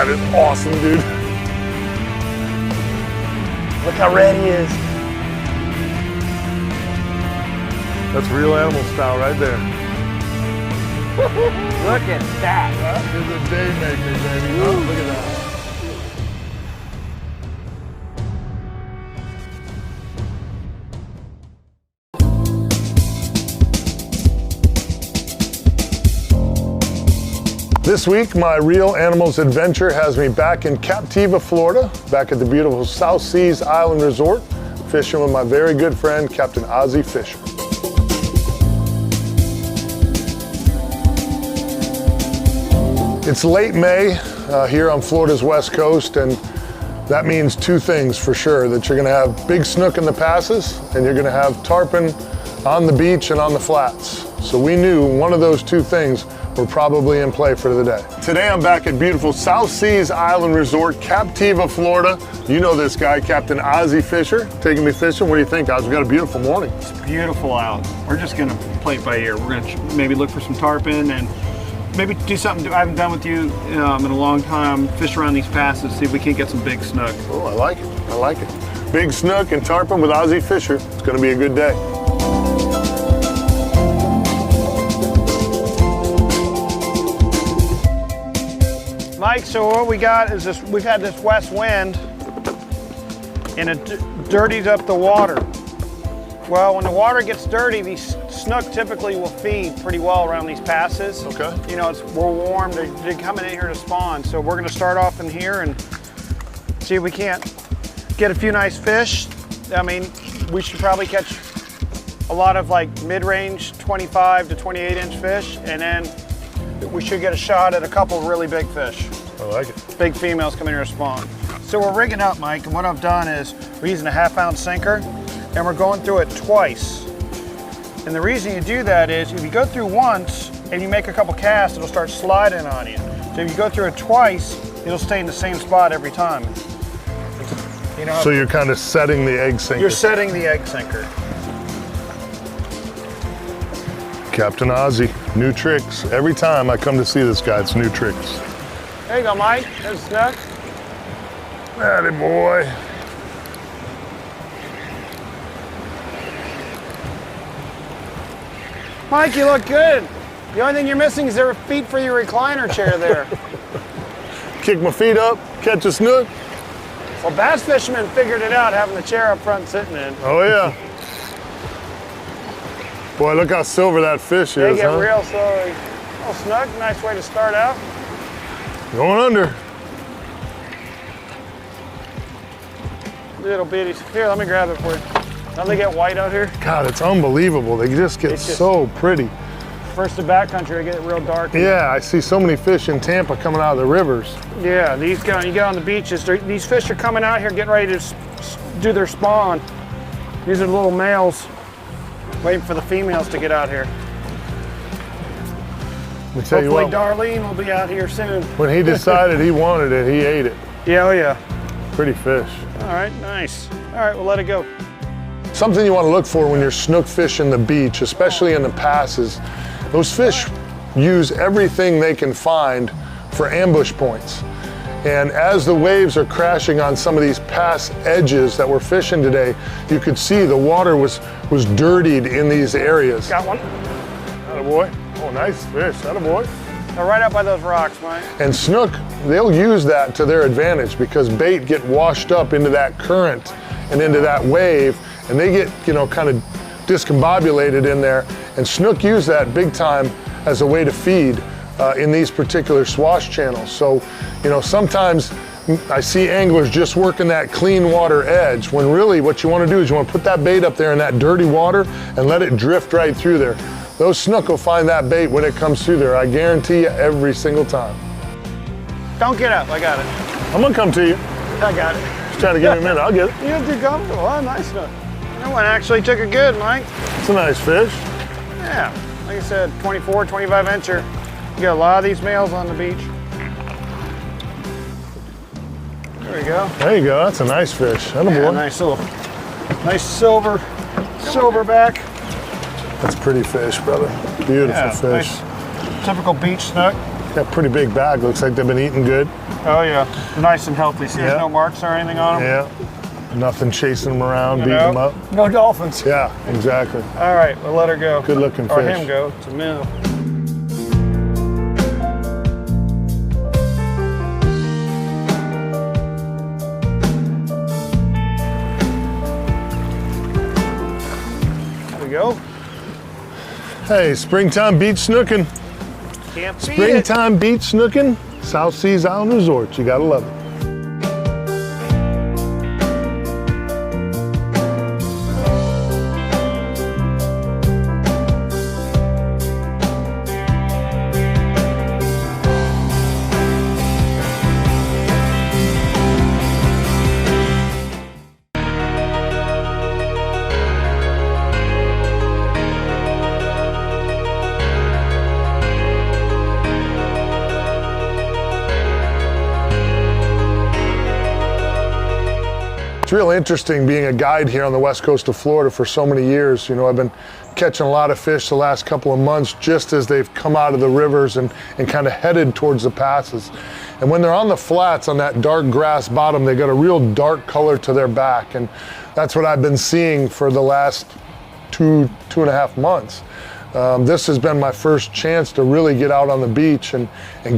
That is awesome, dude. Look how red he is. That's real animal style right there. Look at that. That is a day maker, baby. Oh, look at that. This week, my Real Animals adventure has me back in Captiva, Florida, back at the beautiful South Seas Island Resort, fishing with my very good friend, Captain Ozzie Fischer. It's late May here on Florida's West Coast, and that means two things for sure, that you're gonna have big snook in the passes, and you're gonna have tarpon on the beach and on the flats. So we knew one of those two things were probably in play for the day. Today I'm back at beautiful South Seas Island Resort, Captiva, Florida. You know this guy, Captain Ozzie Fischer, taking me fishing. What do you think, Oz? We got a beautiful morning. It's beautiful out. We're just gonna play it by ear. We're gonna maybe look for some tarpon and maybe do something I haven't done with you in a long time. Fish around these passes, see if we can't get some big snook. Oh, I like it. I like it. Big snook and tarpon with Ozzie Fischer. It's gonna be a good day. Mike, so what we got is this, we've had this west wind and it dirties up the water. Well, when the water gets dirty, these snook typically will feed pretty well around these passes. Okay. You know, we're warm, they're coming in here to spawn. So we're gonna start off in here and see if we can't get a few nice fish. I mean, we should probably catch a lot of like mid-range 25 to 28 inch fish, and then we should get a shot at a couple of really big fish. I like it. Big females come in here to spawn. So we're rigging up, Mike, and what I've done is we're using a 1/2 ounce sinker, and we're going through it twice. And the reason you do that is if you go through once and you make a couple casts, it'll start sliding on you. So if you go through it twice, it'll stay in the same spot every time. You know, So you're kind of setting the egg sinker. you're setting the egg sinker. Captain Ozzie, new tricks. Every time I come to see this guy, it's new tricks. There you go, Mike. There's a snook. Atta boy. Mike, you look good. The only thing you're missing is there feet for your recliner chair there. Kick my feet up, catch a snook. Well, bass fishermen figured it out having the chair up front sitting in. Oh yeah. Boy, look how silver that fish They is, get huh? real slowly. Oh, snook, nice way to start out. Going under. Little bitties. Here, let me grab it for you. Don't they get white out here? God, it's unbelievable. They just get so pretty. First to backcountry, they get real dark. Yeah, I see so many fish in Tampa coming out of the rivers. Yeah, you get on the beaches, these fish are coming out here getting ready to do their spawn. These are the little males waiting for the females to get out here. Let me tell you Hopefully what, Darlene will be out here soon. when he decided he wanted it, he ate it. Yeah, oh yeah. Pretty fish. All right, nice. All right, we'll let it go. Something you want to look for when you're snook fishing the beach, especially in the passes, those fish use everything they can find for ambush points. And as the waves are crashing on some of these pass edges that we're fishing today, you could see the water was dirtied in these areas. Got one. Attaboy. Oh, nice fish. Attaboy. They're right up by those rocks, Mike. And snook, they'll use that to their advantage because bait get washed up into that current and into that wave, and they get, you know, kind of discombobulated in there. And snook use that big time as a way to feed in these particular swash channels. So, you know, sometimes I see anglers just working that clean water edge when really what you want to do is you want to put that bait up there in that dirty water and let it drift right through there. Those snook will find that bait when it comes through there. I guarantee you every single time. Don't get up, I got it. I'm gonna come to you. I got it. Just trying to give me a minute, I'll get it. You're too comfortable. Oh, nice one. That one actually took it good, Mike. It's a nice fish. Yeah, like I said, 24, 25 incher. You got a lot of these males on the beach. There we go. There you go, that's a nice fish. Attaboy. Yeah, nice silverback. That's a pretty fish, brother. Beautiful fish. Nice, typical beach snook. Got a pretty big bag. Looks like they've been eating good. Oh yeah, nice and healthy. See, there's no marks or anything on them. Yeah. Nothing chasing them around, beating them up. No dolphins. Yeah, exactly. All right, we'll let her go. Good looking fish. Or him go. It's a minnow. There we go. Hey, springtime beach snooking. Can't beat it. Springtime beach snooking, South Seas Island Resort. You gotta love it. It's real interesting being a guide here on the west coast of Florida for so many years. You know, I've been catching a lot of fish the last couple of months just as they've come out of the rivers and kind of headed towards the passes. And when they're on the flats on that dark grass bottom, they got a real dark color to their back. And that's what I've been seeing for the last two and a half months. This has been my first chance to really get out on the beach and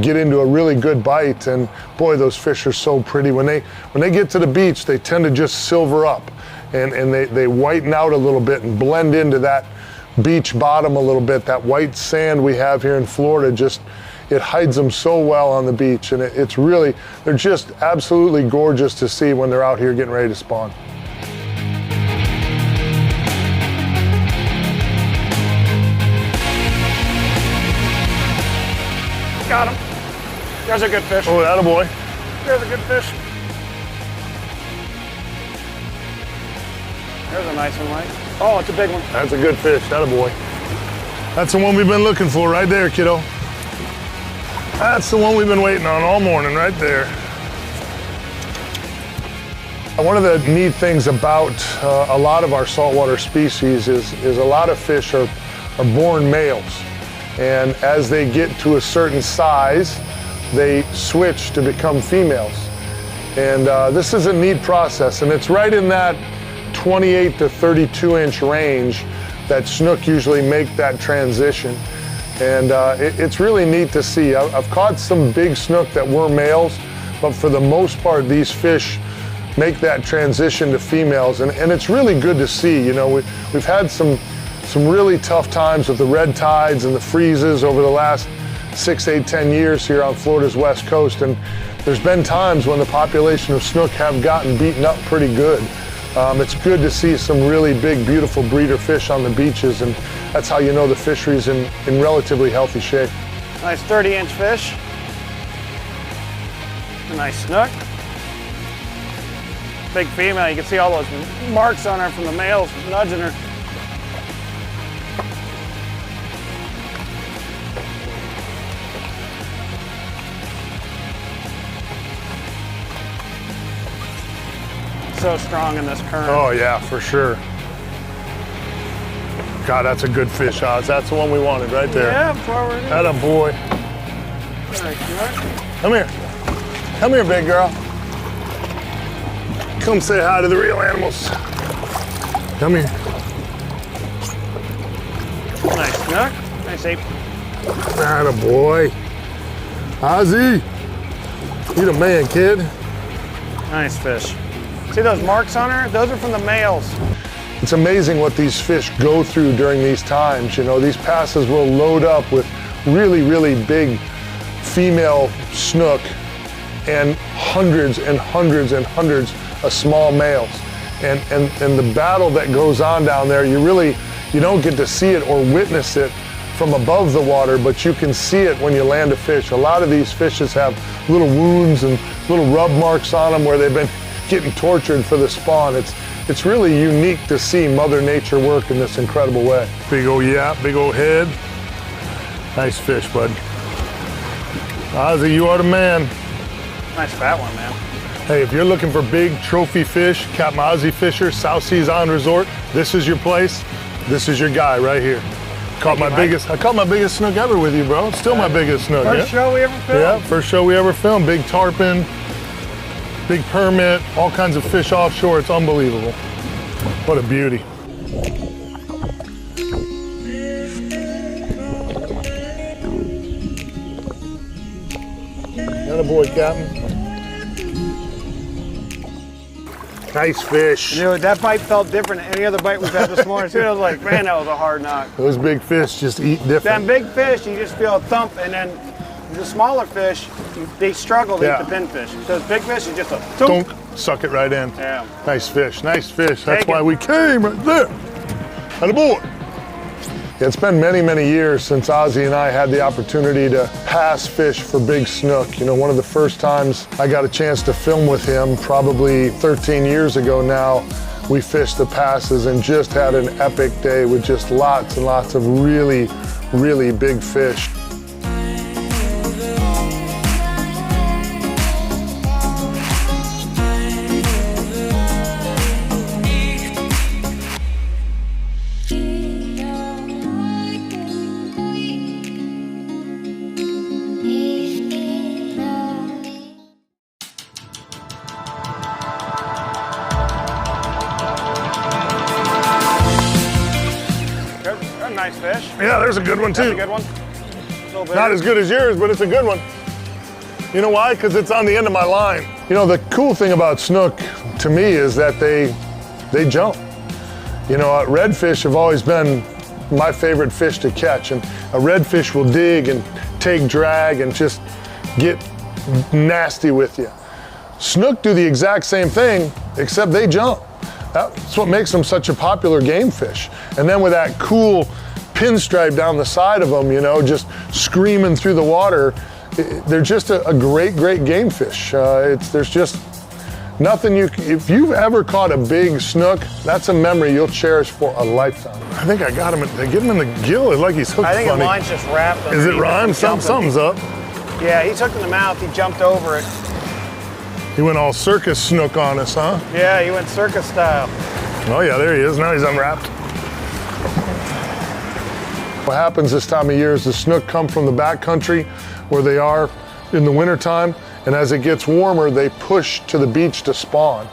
get into a really good bite. And boy, those fish are so pretty. When they get to the beach, they tend to just silver up and they whiten out a little bit and blend into that beach bottom a little bit. That white sand we have here in Florida, just it hides them so well on the beach. And it's really, they're just absolutely gorgeous to see when they're out here getting ready to spawn. Got him. There's a good fish. Oh, attaboy. There's a good fish. There's a nice one, Mike. Oh, it's a big one. That's a good fish, attaboy. That's the one we've been looking for right there, kiddo. That's the one we've been waiting on all morning right there. One of the neat things about a lot of our saltwater species is a lot of fish are born males. And as they get to a certain size, they switch to become females. And this is a neat process, and it's right in that 28 to 32 inch range that snook usually make that transition. And it's really neat to see. I've caught some big snook that were males, but for the most part, these fish make that transition to females, and it's really good to see. You know, we've had some really tough times with the red tides and the freezes over the last 6, 8, 10 years here on Florida's west coast, and there's been times when the population of snook have gotten beaten up pretty good. It's good to see some really big, beautiful breeder fish on the beaches, and that's how you know the fishery's in relatively healthy shape. Nice 30-inch fish. A nice snook. Big female. You can see all those marks on her from the males nudging her. So strong in this current. Oh yeah, for sure. God, that's a good fish, Oz. That's the one we wanted right there. Yeah, forward. Attaboy. Come here. Come here, big girl. Come say hi to the real animals. Come here. Nice snook. Nice ape. Attaboy. Ozzie, you the man, kid. Nice fish. See those marks on her? Those are from the males. It's amazing what these fish go through during these times. You know, these passes will load up with really, really big female snook and hundreds and hundreds and hundreds of small males. And the battle that goes on down there, you don't get to see it or witness it from above the water, but you can see it when you land a fish. A lot of these fishes have little wounds and little rub marks on them where they've been getting tortured for the spawn. It's really unique to see Mother Nature work in this incredible way. Big old yap, big old head. Nice fish, bud. Ozzie, you are the man. Nice fat one, man. Hey, if you're looking for big trophy fish, Capt. Ozzie Fischer, South Seas Island Resort, this is your place. This is your guy right here. Caught my biggest. I caught my biggest snook ever with you, bro. It's still my biggest snook. First show we ever filmed? Yeah, first show we ever filmed. Big tarpon, big permit, all kinds of fish offshore. It's unbelievable. What a beauty. Attaboy, Captain. Nice fish. Dude, that bite felt different than any other bite we've had this morning. I was like, man, that was a hard knock. Those big fish just eat different. That big fish, you just feel a thump, and then the smaller fish, they struggle to eat the pinfish. Those big fish, you just a thump. Don't suck it right in. Yeah. Nice fish, nice fish. That's Take why it. we came right there. Attaboy. It's been many, many years since Ozzie and I had the opportunity to pass fish for big snook. You know, one of the first times I got a chance to film with him, probably 13 years ago now, we fished the passes and just had an epic day with just lots and lots of really, really big fish. Nice fish. Yeah, there's a good one too. That's a good one. A little bit. Not as good as yours, but it's a good one. You know why? Because it's on the end of my line. You know, the cool thing about snook to me is that they jump. You know, redfish have always been my favorite fish to catch, and a redfish will dig and take drag and just get nasty with you. Snook do the exact same thing, except they jump. That's what makes them such a popular game fish. And then with that cool pinstripe down the side of them, you know, just screaming through the water, they're just a great, great game fish. There's just nothing if you've ever caught a big snook, that's a memory you'll cherish for a lifetime. I think I got him, they get him in the gill, it's like he's hooked I think funny. the line's just wrapped. Is it Ryan? Something's up. Yeah, he's hooked in the mouth, he jumped over it. He went all circus snook on us, huh? Yeah, he went circus style. Oh yeah, there he is, now he's unwrapped. What happens this time of year is the snook come from the backcountry where they are in the wintertime, and as it gets warmer, they push to the beach to spawn.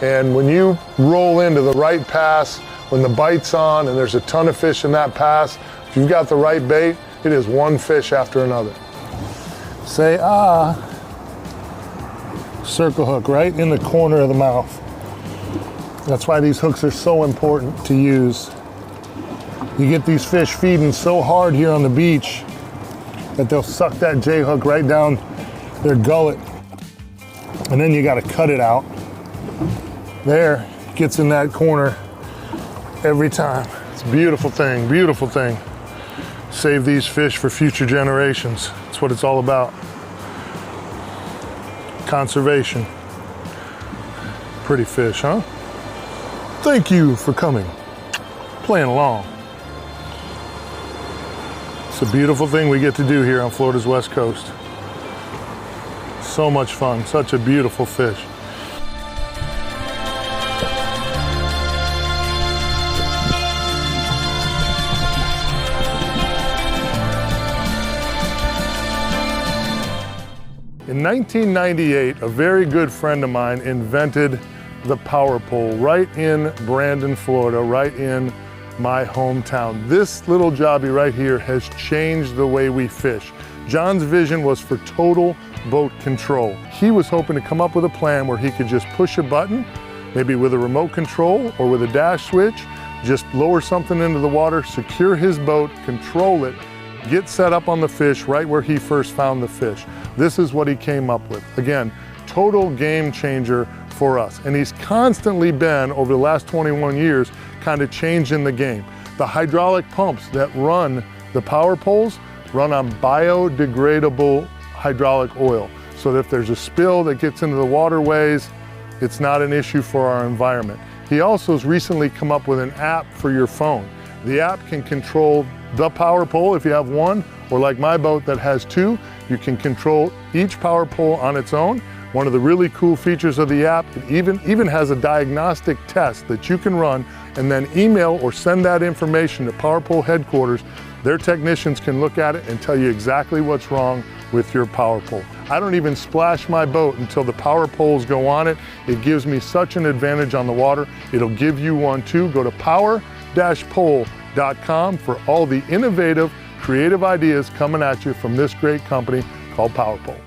And when you roll into the right pass, when the bite's on and there's a ton of fish in that pass, if you've got the right bait, it is one fish after another. Say ah. Circle hook right in the corner of the mouth. That's why these hooks are so important to use. You get these fish feeding so hard here on the beach that they'll suck that J hook right down their gullet. And then you got to cut it out. There, gets in that corner every time. It's a beautiful thing, beautiful thing. Save these fish for future generations. That's what it's all about. Conservation. Pretty fish, huh? Thank you for coming, playing along. It's a beautiful thing we get to do here on Florida's West Coast. So much fun, such a beautiful fish. In 1998, a very good friend of mine invented the power pole right in Brandon, Florida, right in my hometown. This little jobby right here has changed the way we fish. John's vision was for total boat control. He was hoping to come up with a plan where he could just push a button, maybe with a remote control or with a dash switch, just lower something into the water, secure his boat, control it, get set up on the fish right where he first found the fish. This is what he came up with. Again, total game changer for us. And he's constantly been, over the last 21 years, kind of changing the game. The hydraulic pumps that run the power poles run on biodegradable hydraulic oil. So that if there's a spill that gets into the waterways, it's not an issue for our environment. He also has recently come up with an app for your phone. The app can control the power pole if you have one, or like my boat that has two, you can control each power pole on its own, One of the really cool features of the app, it even has a diagnostic test that you can run and then email or send that information to PowerPole headquarters. Their technicians can look at it and tell you exactly what's wrong with your power pole. I don't even splash my boat until the power poles go on it. It gives me such an advantage on the water. It'll give you one too. Go to power-pole.com for all the innovative, creative ideas coming at you from this great company called PowerPole.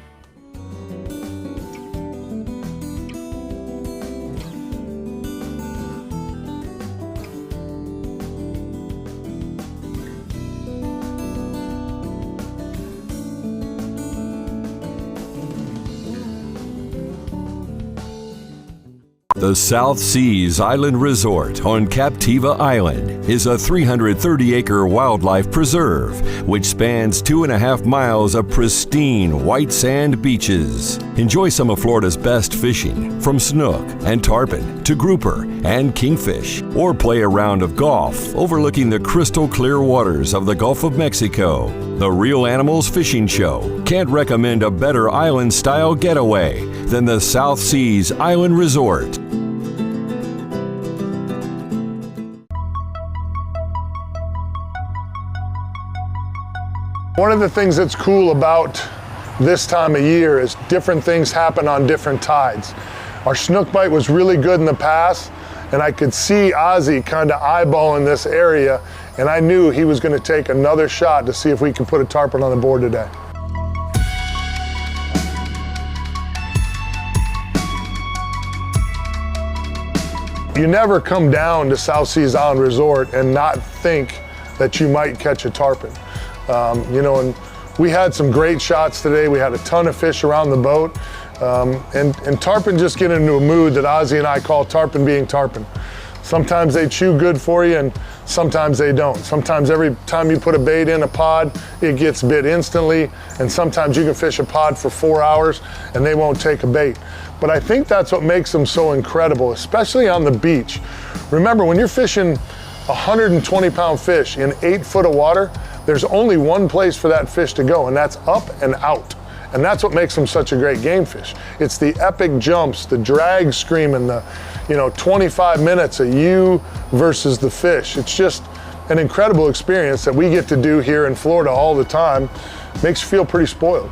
The South Seas Island Resort on Captiva Island is a 330-acre wildlife preserve which spans 2.5 miles of pristine white sand beaches. Enjoy some of Florida's best fishing, from snook and tarpon to grouper and kingfish, or play a round of golf overlooking the crystal clear waters of the Gulf of Mexico. The Real Animals Fishing Show can't recommend a better island-style getaway than the South Seas Island Resort. One of the things that's cool about this time of year is different things happen on different tides. Our snook bite was really good in the past, and I could see Ozzie kind of eyeballing this area, and I knew he was going to take another shot to see if we could put a tarpon on the board today. You never come down to South Seas Island Resort and not think that you might catch a tarpon. You know, and we had some great shots today. We had a ton of fish around the boat. And tarpon just get into a mood that Ozzie and I call tarpon being tarpon. Sometimes they chew good for you and sometimes they don't. Sometimes every time you put a bait in a pod, it gets bit instantly. And sometimes you can fish a pod for 4 hours and they won't take a bait. But I think that's what makes them so incredible, especially on the beach. Remember, when you're fishing 120-pound fish in 8 foot of water, there's only one place for that fish to go, and that's up and out. And that's what makes them such a great game fish. It's the epic jumps, the drag screaming, the 25 minutes of you versus the fish. It's just an incredible experience that we get to do here in Florida all the time. Makes you feel pretty spoiled.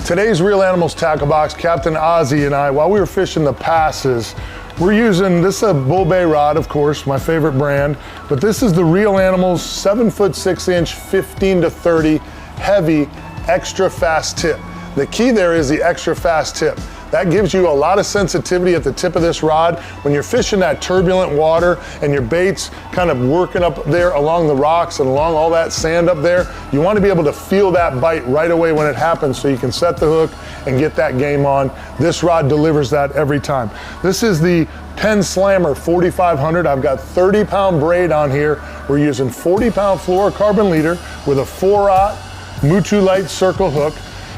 Today's Real Animals Tackle Box, Captain Ozzie and I, while we were fishing the passes, we're using, this is a Bull Bay rod, of course, my favorite brand, but this is the Real Animals 7 foot 6 inch, 15 to 30, heavy, extra fast tip. The key there is the extra fast tip. That gives you a lot of sensitivity at the tip of this rod. When you're fishing that turbulent water and your bait's kind of working up there along the rocks and along all that sand up there, you want to be able to feel that bite right away when it happens so you can set the hook and get that game on. This rod delivers that every time. This is the Penn Slammer 4500. I've got 30-pound braid on here. We're using 40-pound fluorocarbon leader with a 4-aught Mutu Light circle hook.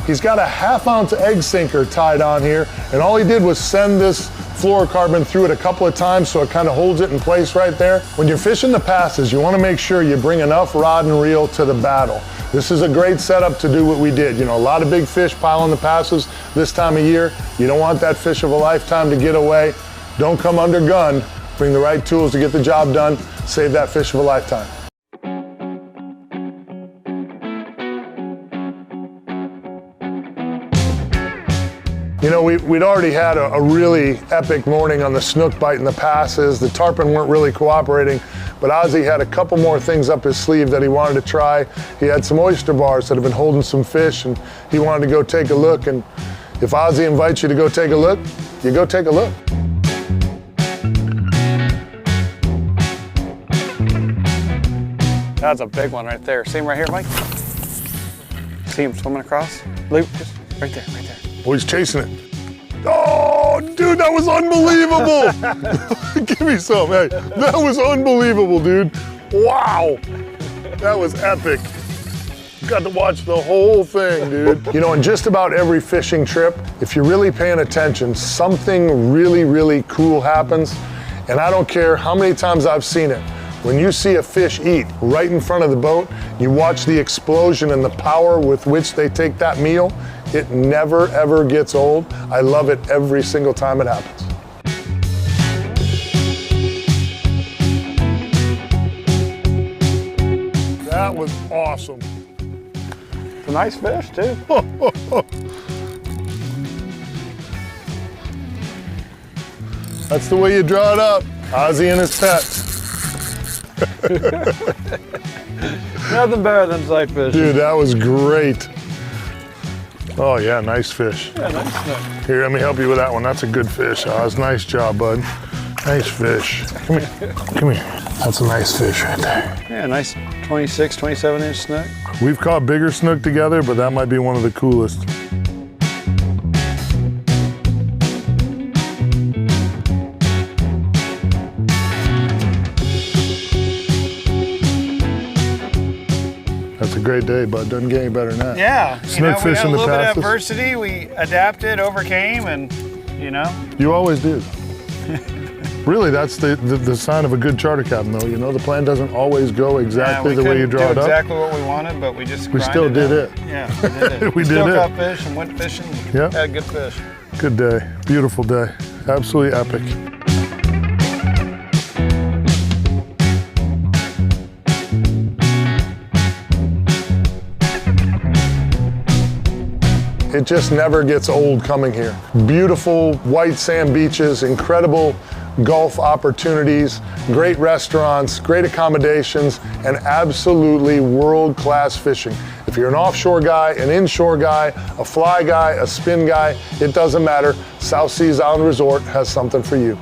He's got a 1/2 ounce egg sinker tied on here, and all he did was send this fluorocarbon through it a couple of times so it kind of holds it in place right there. When you're fishing the passes, you want to make sure you bring enough rod and reel to the battle. This is a great setup to do what we did. A lot of big fish pile on the passes this time of year. You don't want that fish of a lifetime to get away. Don't come under gun. Bring the right tools to get the job done. Save that fish of a lifetime. We'd already had a really epic morning on the snook bite and the passes. The tarpon weren't really cooperating, but Ozzie had a couple more things up his sleeve that he wanted to try. He had some oyster bars that have been holding some fish, and he wanted to go take a look. And if Ozzie invites you to go take a look, you go take a look. That's a big one right there. See him right here, Mike? See him swimming across? Luke, just right there, right there. Oh, he's chasing it. Oh, dude, that was unbelievable. Give me some, hey. That was unbelievable, dude. Wow, that was epic. Got to watch the whole thing, dude. In just about every fishing trip, if you're really paying attention, something really, really cool happens. And I don't care how many times I've seen it. When you see a fish eat right in front of the boat, you watch the explosion and the power with which they take that meal, it never ever gets old. I love it every single time it happens. That was awesome. It's a nice fish too. That's the way you draw it up. Ozzie and his pets. Nothing better than sight fishing. Dude, that was great. Oh yeah, nice fish. Yeah, nice snook. Here, let me help you with that one. That's a good fish, Oz. Nice job, bud. Nice fish. Come here. Come here. That's a nice fish right there. Yeah, nice 26, 27 inch snook. We've caught bigger snook together, but that might be one of the coolest. That's a great day, bud. Doesn't get any better than that. Yeah, Snook we fish had in a the little bit of passes. adversity. We adapted, overcame, and You always do. Really, that's the sign of a good charter captain, though. You know, the plan doesn't always go exactly the way you draw it up. Exactly what we wanted, but we just We still did it. Yeah, we did it. We did still it. caught fish and went fishing. Yeah. Had good fish. Good day. Beautiful day. Absolutely epic. It just never gets old coming here. Beautiful white sand beaches, incredible golf opportunities, great restaurants, great accommodations, and absolutely world-class fishing. If you're an offshore guy, an inshore guy, a fly guy, a spin guy, it doesn't matter. South Seas Island Resort has something for you.